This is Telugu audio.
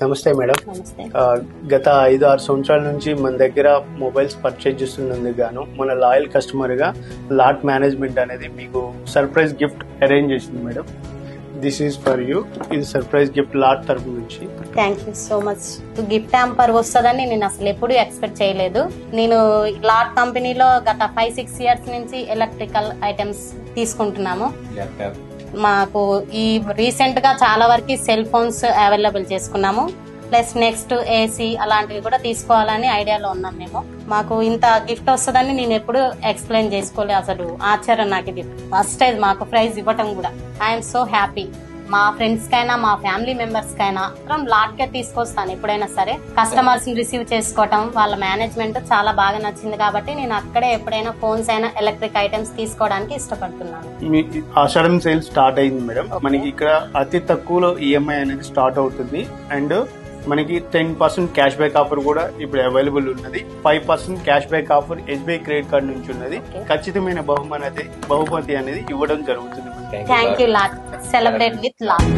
నమస్తే మేడం. నమస్తే. గత 5-6 సంవత్సరాల నుంచి మన దగ్గర మొబైల్స్ పర్చేజ్ చేస్తున్నందుకు గాను మన లాయల్ కస్టమర్ గా లాట్ మేనేజ్మెంట్ అనేది మీకు సర్ప్రైజ్ గిఫ్ట్ అరేంజ్ చేసింది madam. This is for you. ఇది సర్ప్రైజ్ గిఫ్ట్ లాట్ తరపు నుంచి. Thank you so much. Gift hamper వస్తుందని నేను అసలు ఎప్పుడు ఎక్స్పెక్ట్ చేయలేదు. నేను లాట్ కంపెనీలో గత 5-6 ఇయర్స్ నుంచి ఎలక్ట్రికల్ ఐటమ్స్ తీసుకుంటున్నాము. మాకు ఈ రీసెంట్ గా చాలా వరకు సెల్ ఫోన్స్ అవైలబుల్ చేసుకున్నాము. ప్లస్ నెక్స్ట్ ఏసీ అలాంటివి కూడా తీసుకోవాలని ఐడియాలో ఉన్నాం మేము. మాకు ఇంత గిఫ్ట్ వస్తుందని నేను ఎప్పుడు ఎక్స్ప్లెయిన్ చేసుకోలేదు. అసలు ఆశ్చర్యం నాకు ఇది ఫస్ట్ టైం మాకు ప్రైజ్ ఇవ్వటం కూడా. I'm so happy. మా ఫ్రెండ్స్ కైనా మా ఫ్యామిలీ మెంబర్స్ కైనా లాట్ కే తీసుకొస్తాను ఎప్పుడైనా సరే. కస్టమర్స్ ని రిసీవ్ చేసుకోవటం, వాళ్ళ మేనేజ్మెంట్ చాలా బాగా నచ్చింది కాబట్టి నేను అక్కడే ఎప్పుడైనా ఫోన్స్ అయినా ఎలక్ట్రిక్ ఐటమ్స్ తీసుకోవడానికి ఇష్టపడుతున్నాను. ఆషాఢం సేల్ స్టార్ట్ అయింది మేడం. మనకి ఇక్కడ అతి తక్కువలో ఈఎంఐ అనేది స్టార్ట్ అవుతుంది. అండ్ మనకి 10% క్యాష్ బ్యాక్ ఆఫర్ కూడా ఇప్పుడు అవైలబుల్ ఉన్నది. 5% cash back offer SBI credit card నుంచి ఉన్నది. ఖచ్చితమైన బహుమతి అనేది ఇవ్వడం జరుగుతుంది. Thank you lot. Celebrate with lot.